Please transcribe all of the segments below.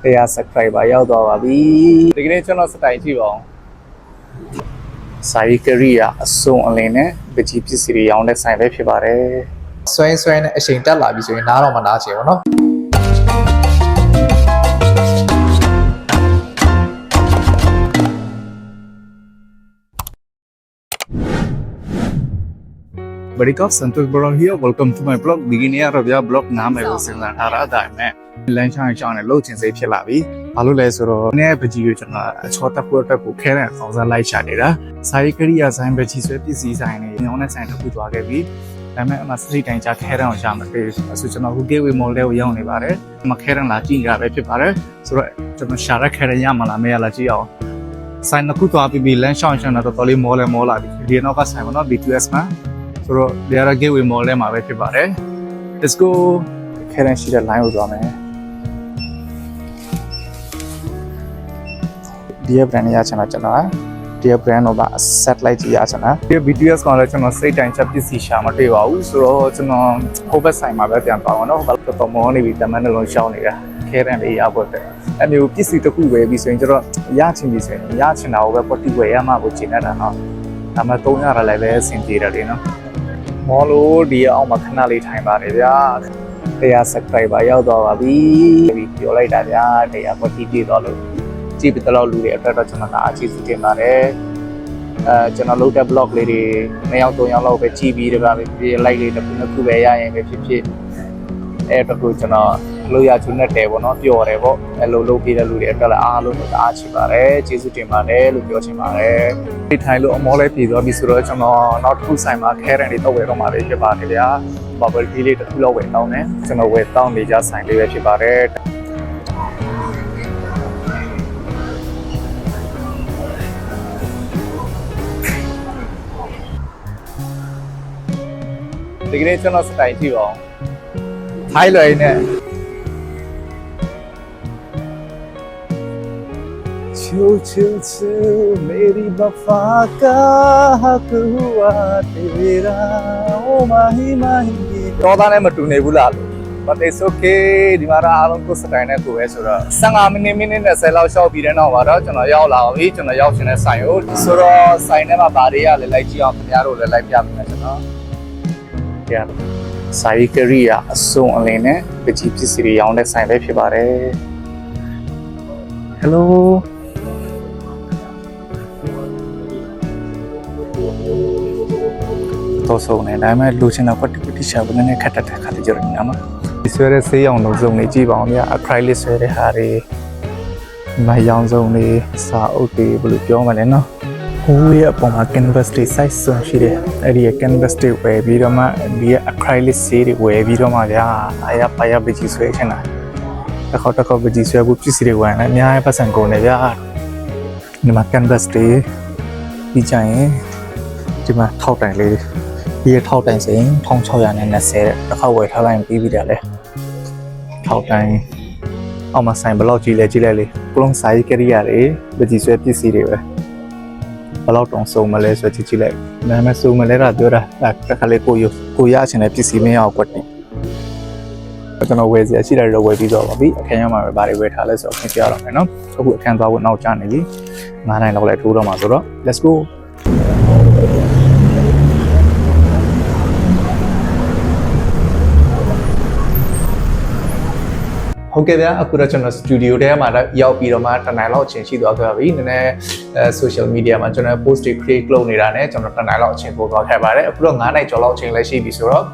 100 subscriber ရောက်သွားပါပြီဒီကနေ့ကျွန်တော်စတိုင်ကြည့်ပါအောင်ဆိုင်ကရီယာအစုံအလင်းနဲ့ပကြီးပစ္စည်းတွေရောင်းတဲ့ဆိုင်ပဲဖြစ်ပါတယ်ဆွဲနဲ့အချိန်တက်လာပြီဆိုရင်နားတော့မနာချင်ဘူးเนาะบริการสันตุบรองเฮีย welcome to my blog beginning ရပြ blog နားမယ်လို့စဉ်းစားထားတာအတိုင်းနဲ့လမ်းချောင်းနဲ့လှုပ်ချင်စိတ်ဖြစ်လာပြီဘာလို့လဲဆိုတော့နည်းပကြီးကိုကျွန်တော်အချောတက်ဖို့အတွက်ကိုခဲတဲ့အောင်စားလိုက်ချနေတာစာရေးကရိယာဆိုင်ပကြီးဆွဲပစ္စည်းဆိုင်တွေညောင်းတဲ့ဆိုင်တစ်ခုသွားခဲ့ပြီဒါပေမဲ့အမစတရီတိုင်းချခဲတဲ့အောင်ရှာမတွေ့ဘူးဆိုကျွန်တော် Gateway Mall လေးကိုရောက်နေပါတယ်မခဲတဲ့လာကြည့်ရပဲဖြစ်ပါတယ်ဆိုတော့ကျွန်တော်ရှာရက်ခဲရရမလားမရလားကြည့်အောင်ဆိုင်တစ်ခုသွားပြီးလမ်းချောင်းတော့တော်တော်လေးမောလာပြီဒီနောက်ကဆိုင်မနော် B2S မှာဆိုတော့ဒီအရာ Gateway Mall ထဲမှာပဲဖြစ်ပါတယ် let's go ခဲရန်ရှိတဲ့ line ကိုသွားမယ်ဒီ brand ရချင်တာကျွန်တော်ဒီ brand တော့ set လိုက်ကြည့်ရချင်တာဒီ BTS ကလည်းကျွန်တော်စိတ်တိုင်းချက်ပစ္စည်းရှာမတွေ့ပါဘူးဆိုတော့ကျွန်တော် over sign မှာပဲပြန်ပါအောင်နော်ဘာလို့တော့မောနေပြီတမန်နှလုံးရှောင်းနေတာခဲရန်လေးရဖို့အတွက်အမျိုးပစ္စည်းတစ်ခုပဲပြီးဆိုရင်ကျွန်တော်ရချင်ပြီဆိုရင်ရချင်တာကိုပဲ party ဝယ်ရမှာကိုချိန်နေတာနော်ဒါမှ300လည်းပဲအဆင်ပြေတယ်လေနော်မောလို့ဒီအောင်မှာခဏလေးထိုင်ပါတယ်ဗျာ100 subscriber ရောက်သွားပါပြီပြောလိုက်တာဗျာ100 party ပြည့်သွားလို့ကြည့်ပြီးတော့လူတွေအတွက်တော့ကျွန်တော်အားကျေးဇူးတင်ပါတယ်ကျွန်တော်လုပ်တဲ့ blog လေးတွေ2ယောက်3ယောက်လောက်ပဲကြည့်ပြီးတပါးပဲ like လေးတစ်ခုပဲရရင်ပဲဖြစ်အဲ့တော့ကိုကျွန်တော်လို့ရချွတ်နဲ့တယ်ပေါ့နော်ပျော်တယ်ပေါ့အဲ့လိုလုပ်ပြီးတဲ့လူတွေအတွက်လည်းအားလုံးကိုအားချပါတယ်ကျေးဇူးတင်ပါတယ်လို့ပြောချင်ပါတယ်ဒီထိုင်လို့အမောလေးပြည်သွားပြီဆိုတော့ကျွန်တော်နောက်တစ်ခုဆိုင်မှာခဲရန်တွေတော့ဝယ်တော့မှာပဲဖြစ်ပါတယ်ဗျာ bubble tea လေးတစ်ခုလောက်ဝယ်တောင်းတယ်ကျွန်တော်ဝယ်တောင်းနေကြဆိုင်လေးပဲဖြစ်ပါတယ်ဒီကနေ့ကျွန်တော်စတိုင်ကြည့်ပါအောင်ထိုင်းလွယ်နဲ့ချူချူချူမေရီဘဖာကာကူဝါတေရာအိုမာဟီမာဟီတော့သားနဲ့မတူနေဘူးလားလို့ but it's okay ဒီမှာအားလုံးကိုစတိုင်နဲ့ကိုပဲဆိုတော့15မိနစ်နဲ့10လောက်ရှောက်ပြီးတဲ့နောက်မှာတော့ကျွန်တော်ရောက်လာပြီကျွန်တော်ရောက်ရှင်တဲ့ဆိုင်ကိုဆိုတော့ဆိုင်ထဲမှာဗားတွေရလဲလိုက်ကြည့်အောင်ခင်ဗျားတို့လည်းလိုက်ပြပေးမယ်ကျွန်တော်ဆိုင်ကရီယာအစုံအလင်းနဲ့ပကြီးပစ္စည်းတွေရောင်းတဲ့ဆိုင်ပဲဖြစ်ပါတယ် Hello တော့ဆုံးနေဒါပေမဲ့လူချင်းတော့ပတ်တိရှာဘယ်နဲ့ခက်တက်ခါတကြရနေမှာဒီဆွဲတဲ့ဆေးရောင်လုံးစုံနေကြည့်ပါအောင်ဗျာ acrylic ဆွဲတဲ့ဟာတွေမရောင်စုံတွေစာအုပ်တွေဘယ်လိုပြောမလဲနော်ဟိုရဲ့အပေါ်မှာ canvas တွေ size ဆွန်ရှိတယ်အဲ့ဒီ canvas တွေဝယ်ပြီးတော့မှဒီ acrylic ဆေးတွေဝယ်ပြီးတော့မှဗျာအားရပါရပကြီးဆွဲချင်တာတစ်ခေါက်ပကြီးဆွဲဖို့ပစ္စည်းတွေဝယ်နေအများကြီးပတ်စံကုန်နေဗျာဒီမှာ canvas တွေပြီးကြရင်ဒီမှာထောက်တိုင်လေးဒီထောက်တိုင်စိန်1620တစ်ခေါက်ဝယ်ထားလိုက်ပြီးပြီတယ်လေထောက်တိုင်အောက်မှာဆိုင်ဘလောက်ကြီးလဲကြည့်လိုက်လေကလုံးစာရေးကရိယာတွေပကြီးဆွဲပစ္စည်းတွေပဲဘလောက်တောင်စုံမလဲဆိုကြည့်လိုက်နာမည်စုံမလဲတာပြောတာတစ်ခါလေးကိုရချင်တဲ့ပစ္စည်းမရအောင်ကွက်တယ်ကျွန်တော်ဝယ်စီရှိတာတွေတော့ဝယ်ပြီးတော့ပါပြီအခန်းရောက်မှာပဲဗားတွေဝယ်ထားလဲဆိုတော့ခင်ပြရတော့မယ်နော်အခုအခန်းသွားဖို့နောက်ကျနေပြီ9နိုင်လောက်လဲထိုးတော့မှာဆိုတော့ let's goဟုတ်ကဲ့ဗျာအခုတော့ကျွန်တော်စတူဒီယိုထဲမှာရောက်ပြီးတော့မှတနိုင်လောက်အချိန်ရှိသွားခဲ့ပါပြီနည်းနည်းsocial media မှာကျွန်တော် post တွေ create လုပ်နေတာနဲ့ကျွန်တော်တနိုင်လောက်အချိန်ပို့သွားခဲ့ပါတယ်အခုတော့9နိုင်ကျော်လောက်အချိန်လည်းရှိပြီဆိုတော့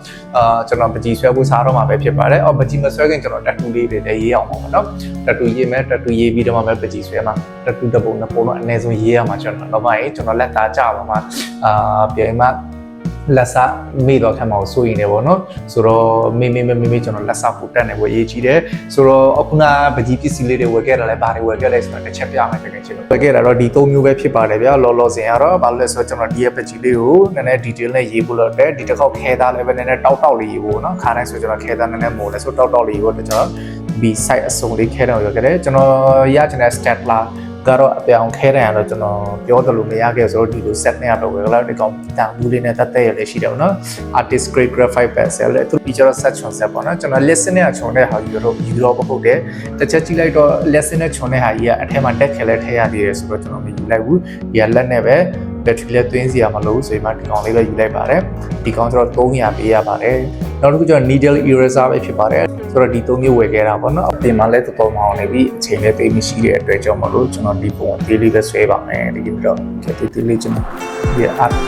ကျွန်တော်ပကြီးဆွဲဖို့စားတော့မှာပဲဖြစ်ပါတယ်ပကြီးမဆွဲခင်ကျွန်တော် tattoo လေးတွေလည်းရေးအောင်ပါမယ်နော် tattoo ရေးမယ် tattoo ရေးပြီးတော့မှပကြီးဆွဲမှာ tattoo တစ်ပုံနှစ်ပုံတော့အနည်းဆုံးရေးရမှာကျွန်တော်တော့မှကျွန်တော်လက်သားကြပါမှာပြန်မှလက်စားမေ့တော့ခံမအောင်စိုးရင်လည်းပေါ့နော်ဆိုတော့မေ့ကျွန်တော်လက်စားပို့တက်နေဖို့ရေးကြည့်တယ်ဆိုတော့အခုနပကြီးပစ္စည်းလေးတွေဝယ်ခဲ့တာလည်းဘာတွေဝယ်ခဲ့လဲဆိုတော့တစ်ချက်ပြမယ်တကယ်ချင်းဝယ်ခဲ့တာတော့ဒီ3မျိုးပဲဖြစ်ပါတယ်ဗျာလောစင်ကတော့ဘာလို့လဲဆိုတော့ကျွန်တော်ဒီရဲ့ပကြီးလေးကိုနည်းနည်း detail နဲ့ရေးဖို့လို့တဲ့ဒီတစ်ခေါက်ခဲသားလည်းပဲနည်းနည်းတောက်လေးရေးဖို့နော်ခါတိုင်းဆိုကျွန်တော်ခဲသားနည်းနည်းမို့လဲဆိုတောက်လေးရေးဖို့ကျွန်တော် B side အစုံလေးခဲတော့ရခဲ့တယ်ကျွန်တော်ရချင်တဲ့ stapler ကတော့အပြောင်ခဲတယ်တော့ကျွန်တော်ပြောသလိုမရခဲ့ဆိုတော့ဒီလို set နဲ့တော့ဝယ်လာဒီကောင်တောင်ဘူးလေးနဲ့တက်တဲ့ရလည်းရှိတယ်ပေါ့နော် artist grade graphite pencil လည်းသူ feature set ချုံ set ပေါ့နော်ကျွန်တော် lesson နဲ့ချုံတဲ့ဟာယူတော့ပုတ်တယ်တစ်ချက်ကြည့်လိုက်တော့ lesson နဲ့ချုံတဲ့ဟာကြီးကအထက်မှာတက်ခဲလဲထည့်ရသေးတယ်ဆိုတော့ကျွန်တော်မယူလိုက်ဘူးဒီကလက်နဲ့ပဲ battery လည်းသွင်းစီရမလို့ဆိုရင်မှဒီကောင်လေးပဲယူလိုက်ပါတယ်ဒီကောင်ကျတော့300ပေးရပါတယ်နောက်တစ်ခုကျတော့ needle eraser ပဲဖြစ်ပါတယ်ဆိုတော့ဒီ3မျိုးဝယ်ခဲ့တာပေါ့နော်အပြင်မှာလည်းတော်တော်မောင်းနေပြီအချိန်လည်းသိမရှိတဲ့အတွက်ကြောင့်မလို့ကျွန်တော်ဒီပုံသေးလေးပဲဆွဲပါမယ်ဒီကတော့သေးလေးကျွန်တော်ဒီအ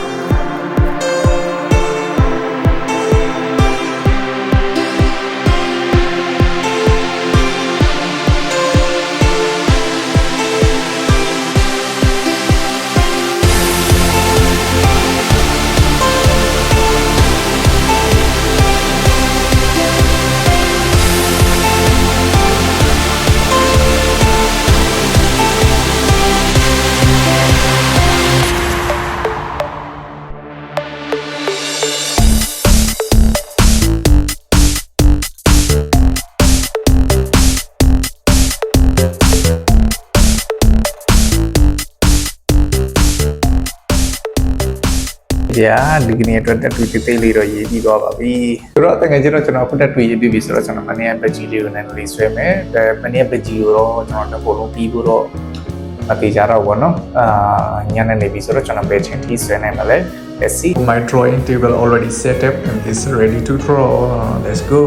ဒီကနေ့အတွက်တက်တူသေးလေးတော့ရေးပြီးသွားပါပြီဆိုတော့တကယ်ကျတော့ကျွန်တော်ဖတ်တက်တူရေးပြီးပြီဆိုတော့ကျွန်တော်မနေ့ကဘက်ကြီးလေးကိုလည်းလေးဆွဲမယ်မနေ့ကဘက်ကြီးကိုတော့ကျွန်တော်တစ်ခုလုံးပြီးဖို့တော့မသေးကြတော့ဘူးเนาะညနေနေပြီဆိုတော့ကျွန်တော်ဘယ်ချိန်ထိဆွဲနိုင်မလဲ let's see my drawing table already set up and is ready to draw let's go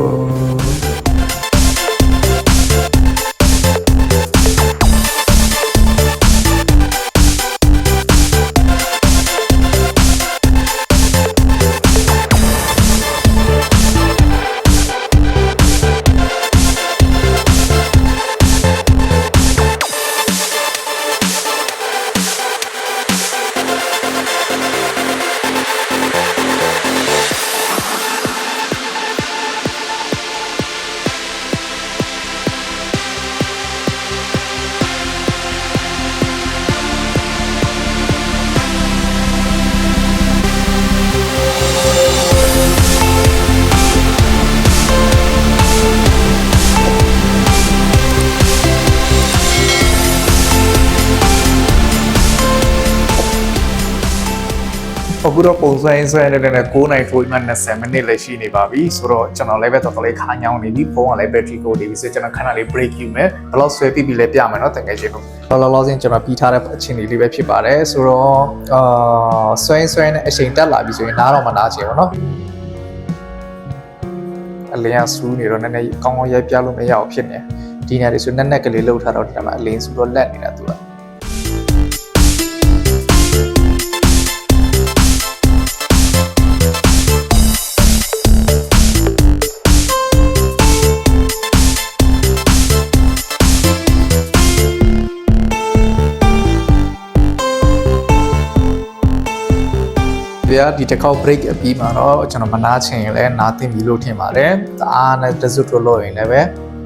အခုတော့ပုံစံဆွဲနေတဲ့နဲ့9နိုင်ထိုးမှ20မိနစ်လည်းရှိနေပါပြီဆိုတော့ကျွန်တော်လည်းပဲတော်တော်လေးခါညောင်းနေပြီဖုန်းကလည်း battery ကိုနေပြီဆိုတော့ကျွန်တော်ခဏလေး break ယူမယ်ဘယ်လောက်ဆွဲပြီးလဲပြမယ်เนาะတကယ်ချင်းတော့လောလောဆင်းကျွန်တော်ပြီးထားတဲ့အချိန်လေးပဲဖြစ်ပါတယ်ဆိုတော့ဆွဲနဲ့အချိန်တက်လာပြီဆိုရင်နားတော့မနာချင်ဘူးเนาะအလင်းကစူးနေတော့နည်းနည်းကောင်းကောင်းရိုက်ပြလို့မရအောင်ဖြစ်နေဒီနေရာတွေဆိုနက်ကလေးလှုပ်ထားတော့ဒီမှာအလင်းစူးတော့လက်နေတာသူကဒီတစ်ခေါက် break အပြီးမှာတော့ကျွန်တော်မနာချင်ရင်လည်းနားသိပြီလို့ထင်ပါတယ်။အားနဲ့တစွတ်လို့လို့ရင်လည်းပဲ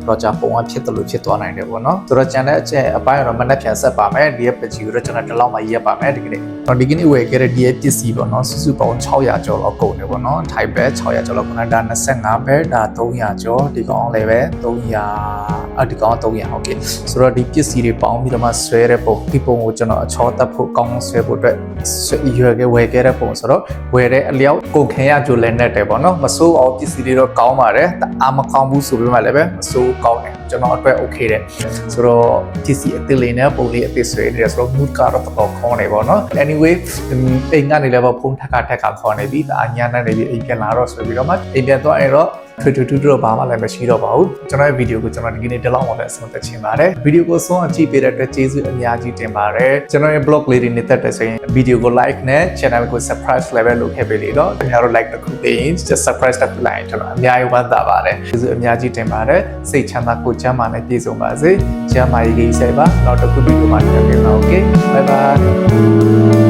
တော့ကြာပုံကဖြစ်တယ်လို့ဖြစ်သွားနိုင်တယ်ပေါ့နော်။ဆိုတော့ကျန်တဲ့အချက်အပိုင်းတော့မနှက်ပြန်ဆက်ပါမယ်။ဒီရဲ့ပကြီးကိုတော့ကျွန်တော်ဒီလောက်မှရက်ပါမယ်ဒီကနေ့။တော့ဒီကနေ့ဝယ်ခဲ့တဲ့ဒီရဲ့ပစ္စည်းပေါ့နော်။စုစုပေါင်း600ကျော်လောက်ကုန်တယ်ပေါ့နော်။ Type ပဲ600ကျော်လောက်ကုန်တယ်ဒါ25ပဲဒါ300ကျော်ဒီကောင်လည်းပဲ300ဒီကောင်300ဟုတ်ကဲ့။ဆိုတော့ဒီပစ္စည်းတွေပေါင်းပြီးတော့မှဆွဲတဲ့ပုံဒီပုံကိုကျွန်တော်အချောတက်ဖို့ကောင်းဆွဲဖို့အတွက်ရွယ်ခဲ့ဝယ်ခဲ့တဲ့ပုံဆိုတော့ဝယ်တဲ့အလျောက်ကုန်ခင်ရကြိုလည်းနဲ့တယ်ပေါ့နော်။မစိုးအောင်ပစ္စည်းတွေတော့ကောင်းပါတယ်။အားမကောင်းဘူးဆိုပေမဲ့လည်းပဲမစိုးကောင်းတယ်ကျွန်တော်အတွက် okay တဲ့ဆိုတော့ပစ္စည်းအသစ်လေးနဲ့ပုံလေးအသစ်ဆွဲနေတယ်ဆိုတော့ mood ကတော့တော်တော်ခေါင်းနေပေါ့နော် anyway အိမ်ကနေလည်းဖုန်းထက်ကခေါ်နေပြီဒါညနေနေပြီအိမ်ပြန်လာတော့ဆွဲပြီးတော့မှအိမ်ပြန်သွားရင်တော့ထွေတော့ဘာမှလည်းမရှိတော့ပါဘူးကျွန်တော်ရဲ့ဗီဒီယိုကိုကျွန်တော်ဒီကနေ့ဒီလောက်အောင်ပဲဆုံးသက်ချင်ပါတယ်ဗီဒီယိုကိုဆုံးအကြည့်ပေးတဲ့အတွက်ကျေးဇူးအများကြီးတင်ပါတယ်ကျွန်တော်ရဲ့ blog လေးတွေနဲ့တက်တယ်ဆိုရင်ဗီဒီယိုကို like နဲ့ channel ကို subscribe level လုပ်ခဲ့ပေးလေတော့ခင်ဗျားတို့ like တစ်ခုပေးရင် just subscribe တစ်ခုလိုက်ကျွန်တော်အများကြီးဝမ်းသာပါတယ်ကျေးဇူးအများကြီးတင်ပါတယ်စိတ်ချမ်းသာကိုယ်ချမ်းသာနဲ့ပြည့်စုံပါစေချမ်းသာရေးကြီးစေပါနောက်တစ်ခုဗီဒီယိုမှာပြန်ပြန်ပါ okay bye bye